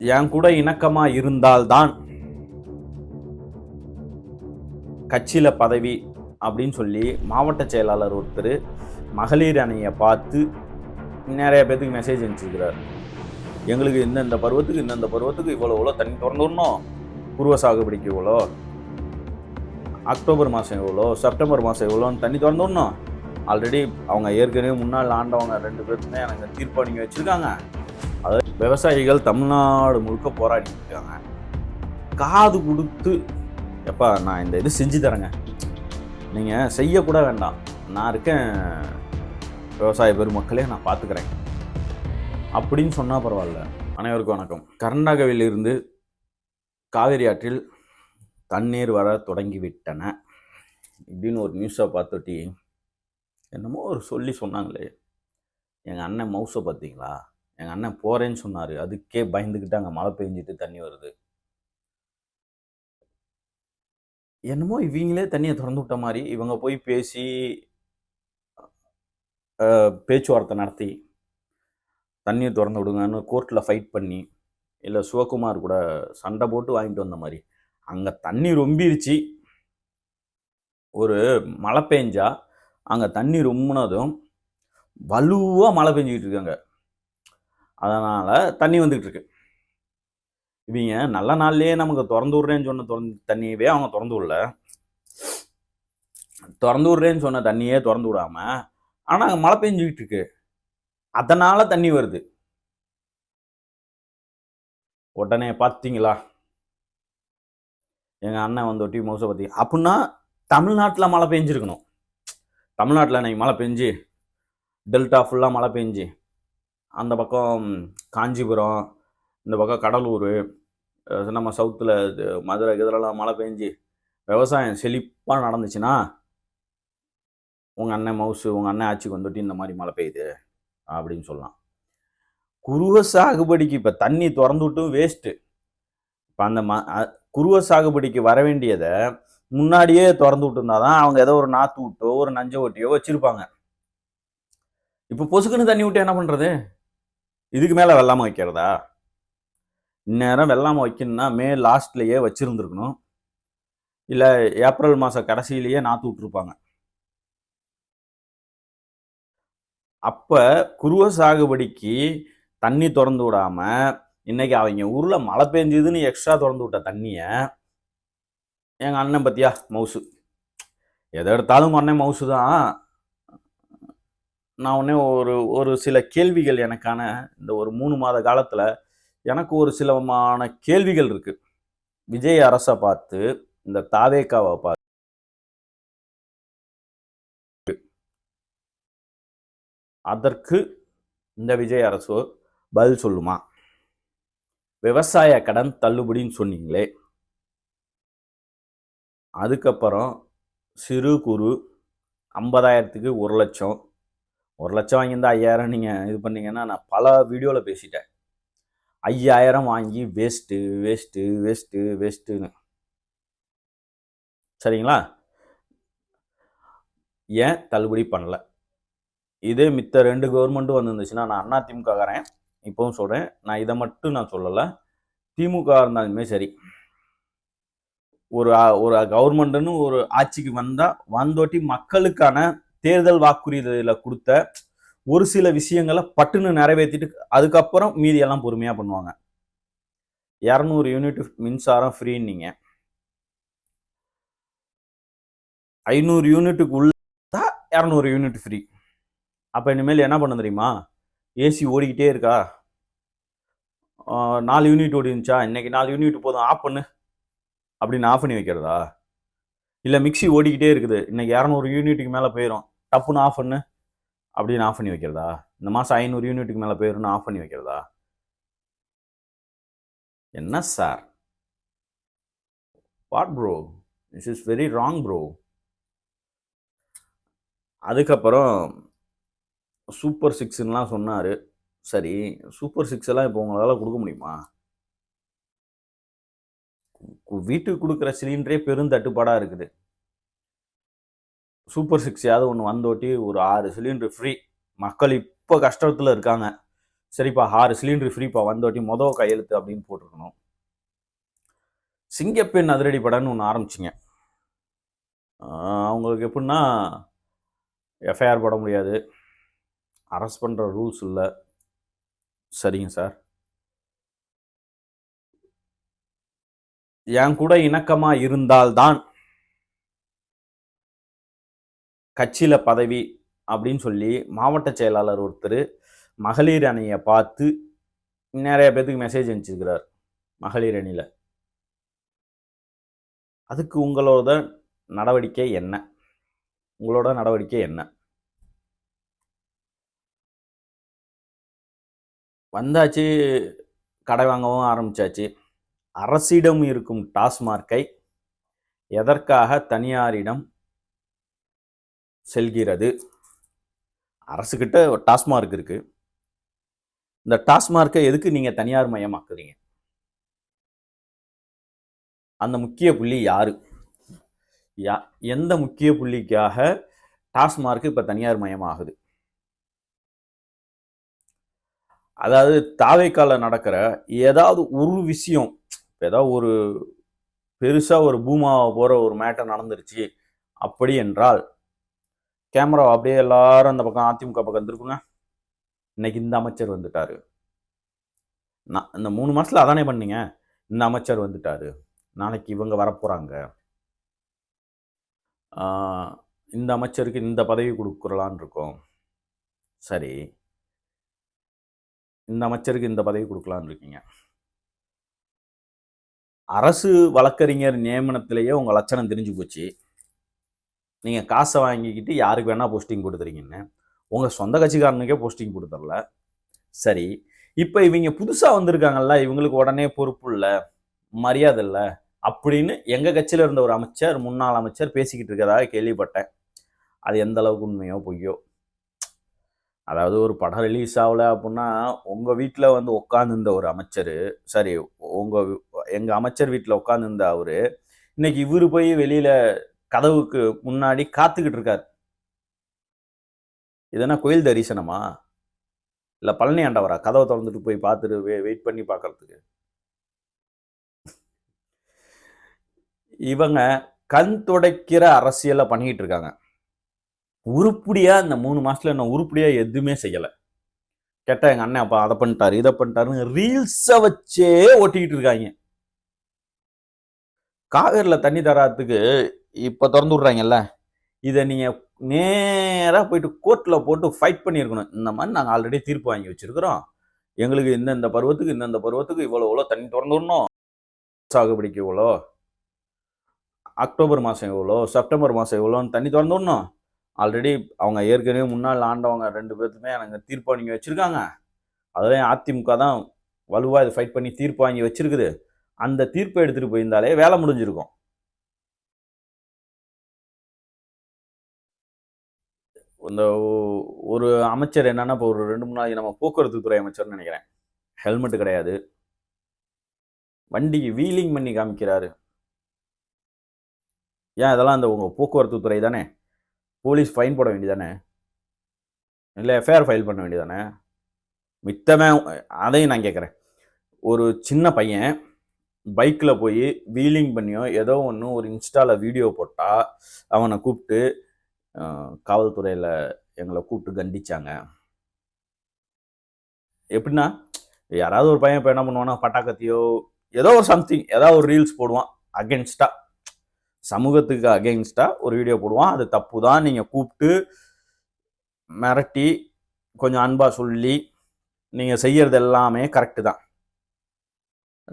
என் கூட இணக்கமா இருந்தால்தான் கட்சியில பதவி அப்படின்னு சொல்லி மாவட்ட செயலாளர் ஒருத்தர் மகளிர் அணியை பார்த்து நிறைய பேத்துக்கு மெசேஜ் அனுப்பிச்சிருக்கிறார். எங்களுக்கு இந்தந்த பருவத்துக்கு இவ்வளோ தண்ணி திறந்து விடணும், பூர்வ சாகுபடிக்கு இவ்வளோ, அக்டோபர் மாதம் எவ்வளோ, செப்டம்பர் மாதம் எவ்வளோன்னு தண்ணி திறந்து விடணும். ஆல்ரெடி அவங்க ஏற்கனவே முன்னாள் ஆண்டவங்க 2 பேருக்குமே எனக்கு தீர்ப்பு நீங்கள் வச்சுருக்காங்க. அதாவது விவசாயிகள் தமிழ்நாடு முழுக்க போராடிட்டு இருக்காங்க. காது கொடுத்து எப்பா நான் இந்த இது செஞ்சு தரேங்க, நீங்கள் செய்யக்கூட வேண்டாம், நான் இருக்கேன், விவசாய பெருமக்களே நான் பார்த்துக்கிறேன் அப்படின்னு சொன்னால் பரவாயில்ல. அனைவருக்கும் வணக்கம். கர்நாடகாவிலிருந்து காவிரி ஆற்றில் தண்ணீர் வர தொடங்கிவிட்டன இப்படின்னு ஒரு நியூஸை பார்த்துட்டி என்னமோ ஒரு சொன்னாங்களே, எங்கள் அண்ணன் மவுஸை பார்த்தீங்களா, எங்கள் அண்ணன் போகிறேன்னு சொன்னார், அதுக்கே பயந்துக்கிட்டு அங்கே மழை பெஞ்சிட்டு தண்ணி வருது. என்னமோ இவங்களே தண்ணியை திறந்து விட்ட மாதிரி இவங்க போய் பேசி பேச்சுவார்த்தை நடத்தி தண்ணியை திறந்து விடுங்கன்னு கோர்ட்டில் ஃபைட் பண்ணி, இல்லை சிவகுமார் கூட சண்டை போட்டு வாங்கிட்டு வந்த மாதிரி அங்கே தண்ணி ரொம்பிருச்சு. ஒரு மழை பெஞ்சா அங்கே தண்ணி ரொம்பினதும் வலுவாக மழை பெஞ்சிக்கிட்டு இருக்காங்க, அதனால் தண்ணி வந்துக்கிட்டு இருக்கு. இவங்க நல்ல நாள்லேயே நமக்கு திறந்து விட்றேன்னு சொன்ன தண்ணியவே அவங்க திறந்து விட்றேன்னு சொன்ன தண்ணியே திறந்து விடாம ஆனால் அங்கே மழை பெஞ்சிக்கிட்டு இருக்கு, அதனால தண்ணி வருது. உடனே பார்த்தீங்களா எங்கள் அண்ணன் வந்து ஒட்டி மவுசை பற்றி அப்படின்னா தமிழ்நாட்டில் மழை பெஞ்சிருக்கணும். தமிழ்நாட்டில் இன்னைக்கு மழை பெஞ்சு டெல்டா ஃபுல்லாக மழை பெஞ்சு அந்த பக்கம் காஞ்சிபுரம், இந்த பக்கம் கடலூர், நம்ம சவுத்தில் மதுரை இதெல்லாம் மழை பெஞ்சு விவசாயம் செழிப்பாக நடந்துச்சுன்னா உங்கள் அண்ணன் மவுசு உங்கள் அண்ணன் ஆட்சிக்கு வந்துட்டு இந்த மாதிரி மழை பெய்யுது அப்படின்னு சொல்லலாம். குருவ சாகுபடிக்கு இப்போ தண்ணி திறந்து விட்டும் வேஸ்ட்டு. இப்போ அந்த குருவ சாகுபடிக்கு வர வேண்டியதை முன்னாடியே திறந்து விட்டுருந்தாதான் அவங்க ஏதோ ஒரு நாற்று விட்டோ ஒரு நஞ்ச ஒட்டியோ வச்சுருப்பாங்க. இப்போ பொசுக்குன்னு தண்ணி விட்டு என்ன பண்ணுறது? இதுக்கு மேலே வெள்ளாமல் வைக்கிறதா? இந்நேரம் வெள்ளாமல் வைக்கணும்னா மே லாஸ்ட்லேயே வச்சுருந்துருக்கணும், இல்லை ஏப்ரல் மாதம் கடைசியிலேயே நாற்று விட்டுருப்பாங்க. அப்போ குருவ சாகுபடிக்கு தண்ணி திறந்து விடாம இன்னைக்கு அவங்க ஊரில் மழை பெஞ்சுதுன்னு எக்ஸ்ட்ரா திறந்து விட்ட தண்ணியை எங்கள் அண்ணன் பற்றியா மவுசு, எதை எடுத்தாலும் அண்ணன் மவுசு தான். நான் உடனே ஒரு சில கேள்விகள் எனக்கான இந்த ஒரு 3 மாத காலத்தில் எனக்கு ஒரு சிலமான கேள்விகள் இருக்கு. விஜய் அரசை பார்த்து, இந்த தாவேக்காவை பார்த்து அதற்கு இந்த விஜய் அரசு பதில் சொல்லுமா? விவசாய கடன் தள்ளுபடின்னு சொன்னீங்களே, அதுக்கப்புறம் சிறு குறு 50,000க்கு 1 லட்சம், 1 லட்சம் வாங்கியிருந்தா 5,000 நீங்கள் இது பண்ணீங்கன்னா நான் பல வீடியோவில் பேசிட்டேன். 5,000 வாங்கி வேஸ்ட்டுன்னு சரிங்களா? ஏன் தள்ளுபடி பண்ணல? இதே மித்த 2 கவர்மெண்ட்டும் வந்துருந்துச்சுன்னா, நான் அதிமுககாரன் இப்பவும் சொல்கிறேன், நான் இதை மட்டும் நான் சொல்லலை, திமுக இருந்தாலுமே சரி, ஒரு கவர்மெண்ட்டுன்னு ஒரு ஆட்சிக்கு வந்தோட்டி மக்களுக்கான தேர்தல் வாக்குறுதியில் கொடுத்த ஒரு சில விஷயங்களை பட்டுன்னு நிறைவேற்றிட்டு அதுக்கப்புறம் மீதியெல்லாம் பொறுமையாக பண்ணுவாங்க. 200 யூனிட் மின்சாரம் ஃப்ரீன்னீங்க, 500 யூனிட்டுக்கு உள்ள 200 யூனிட் ஃப்ரீ. அப்போ இனிமேல் என்ன பண்ண தெரியுமா? ஏசி ஓடிக்கிட்டே இருக்கா, 4 யூனிட் ஓடிருந்துச்சா, இன்னைக்கு 4 யூனிட் போதும் ஆஃப் பண்ணு அப்படின்னு ஆஃப் பண்ணி வைக்கிறதா? இல்லை மிக்சி ஓடிக்கிட்டே இருக்குது, இன்னைக்கு 200 யூனிட்டுக்கு மேலே போயிடும், டப்புன்னு ஆஃப் பண்ணு அப்படின்னு ஆஃப் பண்ணி வைக்கிறதா? இந்த மாதம் 500 யூனிட்டுக்கு மேலே போயிடும்னு ஆஃப் பண்ணி வைக்கிறதா? என்ன sir? What bro, this is very wrong bro. அதுக்கப்புறம் சூப்பர் 6ன்னுலாம் சொன்னார். சரி, சூப்பர் 6 எல்லாம் இப்போ உங்களால் கொடுக்க முடியுமா? வீட்டுக்கு கொடுக்குற சிலிண்டரே பெரும் தட்டுப்பாடாக இருக்குது. சூப்பர் 6 யாவது ஒன்று வந்தோட்டி ஒரு 6 சிலிண்டர் ஃப்ரீ. மக்கள் இப்போ கஷ்டத்தில் இருக்காங்க, சரிப்பா 6 சிலிண்டர் ஃப்ரீப்பா வந்தோட்டி மொதல் கையெழுத்து அப்படின்னு போட்டிருக்கணும். சிங்கப்பெண் அதிரடி படம்னு ஒன்று ஆரம்பிச்சிங்க. அவங்களுக்கு எப்படின்னா எஃப்ஐஆர் போட முடியாது, அரெஸ்ட் பண்ணுற ரூல்ஸ் இல்லை. சரிங்க சார், என் கூட இணக்கமாக இருந்தால்தான் கட்சியில் பதவி அப்படின்னு சொல்லி மாவட்ட செயலாளர் ஒருத்தர் மகளிர் அணியை பார்த்து நிறைய பேத்துக்கு மெசேஜ் அனுப்பிச்சிருக்கிறார். மகளிர் அணியில் அதுக்கு உங்களோட நடவடிக்கை என்ன? உங்களோட நடவடிக்கை என்ன? வந்தாச்சு, கடை வாங்கவும் ஆரம்பிச்சாச்சு. அரசிடம் இருக்கும் டாஸ்மார்க்கை எதற்காக தனியாரிடம் செல்கிறது? அரசுகிட்ட டாஸ்மார்க் இருக்கு, இந்த டாஸ்மார்க்கை எதுக்கு நீங்க தனியார் மயமாக்குறீங்க? அந்த முக்கிய புள்ளி யாரு? எந்த முக்கிய புள்ளிக்காக டாஸ்மார்க் இப்ப தனியார் மயமாகுது? அதாவது தாவேக்கால நடக்கிற ஏதாவது ஒரு விஷயம், ஏதாவது ஒரு பெருசா ஒரு பூமாவை போற ஒரு மேட்டர் நடந்துருச்சு அப்படி என்றால் கேமரா அப்படியே எல்லாரும் அந்த பக்கம் அதிமுக பக்கம் வந்துருக்குங்க. இன்னைக்கு இந்த அமைச்சர் வந்துட்டாரு, இந்த 3 மாசத்துல அதானே பண்ணீங்க, இந்த அமைச்சர் வந்துட்டாரு, நாளைக்கு இவங்க வரப்போறாங்க, இந்த அமைச்சருக்கு இந்த பதவி கொடுக்கலான்னு இருக்கோம். சரி, இந்த அமைச்சருக்கு இந்த பதவி கொடுக்கலான்னு இருக்கீங்க. அரசு வழக்கறிஞர் நியமனத்திலேயே உங்க லட்சணம் தெரிஞ்சு போச்சு. நீங்க காசை வாங்கிக்கிட்டு யாருக்கு வேணா போஸ்டிங் கொடுத்துறீங்கன்னு உங்க சொந்த கட்சிக்காரனுக்கே போஸ்டிங் கொடுத்துடல. சரி, இப்ப இவங்க புதுசா வந்திருக்காங்கல்ல, இவங்களுக்கு உடனே பொறுப்பு இல்லை, மரியாதை இல்லை அப்படின்னு எங்க கட்சியில இருந்த ஒரு அமைச்சர், முன்னாள் அமைச்சர் பேசிக்கிட்டு இருக்கிறதாக கேள்விப்பட்டேன். அது எந்த அளவுக்கு உண்மையோ பொய்யோ. அதாவது ஒரு படம் ரிலீஸ் ஆகல அப்படின்னா உங்க வீட்டில் வந்து உட்காந்துருந்த ஒரு அமைச்சர், சரி எங்க அமைச்சர் வீட்டில் உட்காந்துருந்த அவரு இன்னைக்கு இவரு போய் வெளியில கதவுக்கு முன்னாடி காத்துக்கிட்டு இருக்காரு. இதனா கோயில் தரிசனமா இல்ல பழனி ஆண்டவரா கதவை திறந்துட்டு போய் பார்த்துட்டு வெயிட் பண்ணி பார்க்கறதுக்கு? இவங்க கண் துடைக்கிற அரசியலை பண்ணிக்கிட்டு இருக்காங்க. உருப்படியா இந்த 3 மாசத்துல என்ன உருப்படியா எதுவுமே செய்யல. கேட்டா எங்க அண்ணன் அப்பா அதை பண்ணிட்டாரு இதை பண்ணிட்டாருன்னு ரீல்ஸை வச்சே ஓட்டிக்கிட்டு இருக்காங்க. காவேரியில தண்ணி தராதுக்கு இப்ப திறந்து விடுறாங்கல்ல, இதை நீங்க நேரா போயிட்டு கோர்ட்ல போட்டு ஃபைட் பண்ணியிருக்கணும். இந்த மாதிரி நாங்கள் ஆல்ரெடி தீர்ப்பு வாங்கி வச்சிருக்கிறோம், எங்களுக்கு இந்தந்த பருவத்துக்கு இவ்வளோ தண்ணி திறந்து விடணும், சாகுபடிக்கு இவ்வளோ, அக்டோபர் மாதம் எவ்வளோ, செப்டம்பர் மாதம் எவ்வளோன்னு தண்ணி திறந்து விடணும். ஆல்ரெடி அவங்க ஏற்கனவே முன்னாள் ஆண்டவங்க 2 பேர்த்துமே எனக்கு தீர்ப்பு வாங்கி வச்சிருக்காங்க. அதெல்லாம் அதிமுக தான் வலுவாக இது ஃபைட் பண்ணி தீர்ப்பு வாங்கி வச்சிருக்குது. அந்த தீர்ப்பை எடுத்துட்டு போயிருந்தாலே வேலை முடிஞ்சிருக்கும். இந்த ஒரு அமைச்சர் என்னன்னா, இப்போ ஒரு 2-3 நாளைக்கு நம்ம போக்குவரத்து துறை அமைச்சர்னு நினைக்கிறேன், ஹெல்மெட் கிடையாது, வண்டிக்கு வீலிங் பண்ணி காமிக்கிறாரு. ஏன் இதெல்லாம் அந்த உங்க போக்குவரத்து துறை தானே, போலீஸ் ஃபைன் போட வேண்டியதானே, இல்லை எஃப்ஐஆர் ஃபைல் பண்ண வேண்டியதானே? மித்தமே அதையும் நான் கேட்குறேன். ஒரு சின்ன பையன் பைக்கில் போய் வீலிங் பண்ணியோ ஏதோ ஒன்று ஒரு இன்ஸ்டாவில் வீடியோ போட்டால் அவனை கூப்பிட்டு காவல்துறையில் எங்களை கூப்பிட்டு கண்டிச்சாங்க. எப்படின்னா, யாராவது ஒரு பையன் இப்போ என்ன பண்ணுவானா, பட்டாக்கத்தியோ ஏதோ ஒரு சம்திங் ஏதாவது ஒரு ரீல்ஸ் போடுவான், அகென்ஸ்டா சமூகத்துக்கு அகென்ஸ்டா ஒரு வீடியோ போடுவான். அது தப்பு தான், நீங்கள் கூப்பிட்டு மிரட்டி கொஞ்சம் அன்பாக சொல்லி நீங்கள் செய்யறது எல்லாமே கரெக்டு தான்,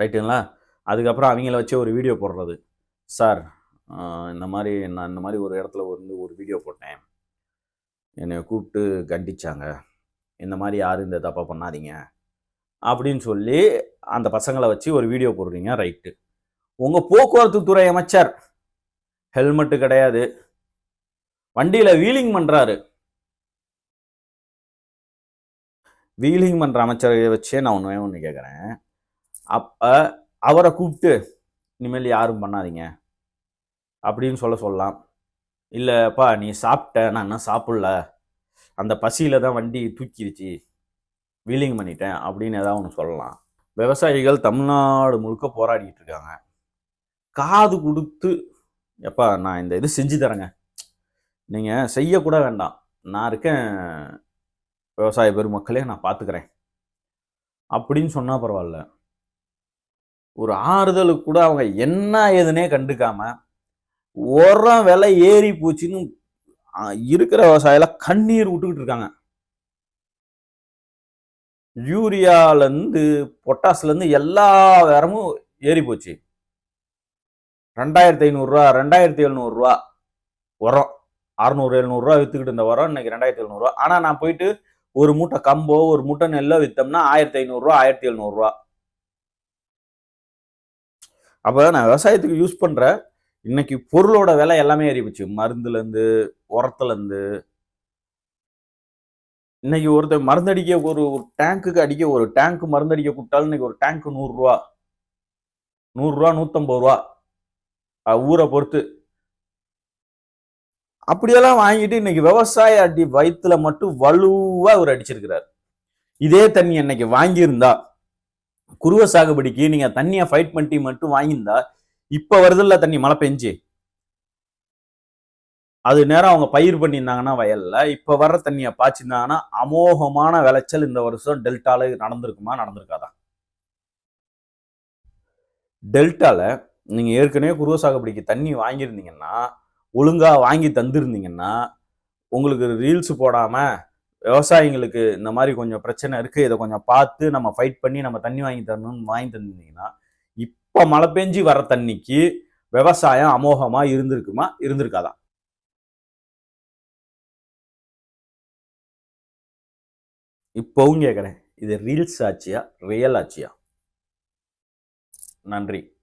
ரைட்டுங்களா? அதுக்கப்புறம் அவங்கள வச்சு ஒரு வீடியோ போடுறது, சார் நான் இந்த மாதிரி ஒரு இடத்துல வந்து ஒரு வீடியோ போட்டேன், என்னை கூப்பிட்டு கண்டிச்சாங்க, இந்த மாதிரி யாரும் இந்த தப்பை பண்ணாதீங்க அப்படின்னு சொல்லி அந்த பசங்களை வச்சு ஒரு வீடியோ போடுறீங்க, ரைட்டு. உங்கள் போக்குவரத்து துறை அமைச்சர் ஹெல்மெட்டு கிடையாது, வண்டியில் வீலிங் பண்ணுறாரு. வீலிங் பண்ணுற அமைச்சரை வச்சே நான் ஒன்று கேட்குறேன். அப்போ அவரை கூப்பிட்டு இனிமேல் யாரும் பண்ணாதீங்க அப்படின்னு சொல்லலாம். இல்லைப்பா நீ சாப்பிட்ட, நான் என்ன சாப்பிடல, அந்த பசியில் தான் வண்டி தூக்கிடுச்சு, வீலிங் பண்ணிட்டேன் அப்படின்னு ஏதாவது ஒன்று சொல்லலாம். விவசாயிகள் தமிழ்நாடு முழுக்க போராடிட்டு இருக்காங்க. காது கொடுத்து எப்பா நான் இந்த இது செஞ்சு தரேங்க, நீங்கள் செய்யக்கூட வேண்டாம், நான் இருக்கேன் விவசாய பெருமக்களே, நான் பார்த்துக்கிறேன் அப்படின்னு சொன்னால் பரவாயில்ல. ஒரு ஆறுதலுக்கு கூட அவங்க என்ன ஏதுன்னே கண்டுக்காம உரம் விலை ஏறி போச்சுன்னு இருக்கிற விவசாயில கண்ணீர் விட்டுக்கிட்டு இருக்காங்க. யூரியாலேருந்து பொட்டாஸ்லேருந்து எல்லா வேறமும் ஏறி போச்சு. 2500 2700 உரம், 600 700 வித்துக்கிட்டு இருந்த உரம் இன்னைக்கு 2700. ஆனா நான் போயிட்டு ஒரு மூட்டை கம்போ ஒரு மூட்டை நெல்லோ வித்தோம்னா 1500 1700. அப்ப நான் விவசாயத்துக்கு யூஸ் பண்ற இன்னைக்கு பொருளோட விலை எல்லாமே ஏறி போச்சு. மருந்துல இருந்து, உரத்துல இருந்து. இன்னைக்கு ஒருத்தர் மருந்தடிக்க ஒரு டேங்குக்கு அடிக்க ஒரு டேங்க் மருந்தடிக்க கூப்பிட்டாலும் இன்னைக்கு ஒரு டேங்க் 100 150 ஊரை பொறுத்து. அப்படியெல்லாம் வாங்கிட்டு இன்னைக்கு விவசாய அடி வயிற்றுல மட்டும் வலுவா அவர் அடிச்சிருக்கிறார். இதே தண்ணி இன்னைக்கு வாங்கியிருந்தா குருவை சாகுபடிக்கு நீங்க தண்ணியை ஃபைட் பண்ணி மட்டும் வாங்கியிருந்தா இப்ப வருதில்ல தண்ணி மழை பெஞ்சு, அது நேரம் அவங்க பயிர் பண்ணியிருந்தாங்கன்னா வயல்ல இப்ப வர்ற தண்ணியை பாய்ச்சிருந்தாங்கன்னா அமோகமான விளைச்சல் இந்த வருஷம் டெல்டால நடந்திருக்குமா நடந்திருக்காதா? டெல்டால நீங்க ஏற்கனவே குருவை சாகுபடிக்கு தண்ணி வாங்கியிருந்தீங்கன்னா, ஒழுங்கா வாங்கி தந்திருந்தீங்கன்னா, உங்களுக்கு ரீல்ஸ் போடாம விவசாயிங்களுக்கு இந்த மாதிரி கொஞ்சம் பிரச்சனை இருக்கு, இதை கொஞ்சம் பார்த்து நம்ம ஃபைட் பண்ணி நம்ம தண்ணி வாங்கி தரணும்னு வாங்கி தந்திருந்தீங்கன்னா இப்ப மழை பெஞ்சு வர தண்ணிக்கு விவசாயம் அமோகமா இருந்திருக்குமா இருந்திருக்காதா? இப்பவும் கேட்கிறேன், இது ரீல்ஸ் ஆச்சியா ரியல் ஆச்சியா? நன்றி.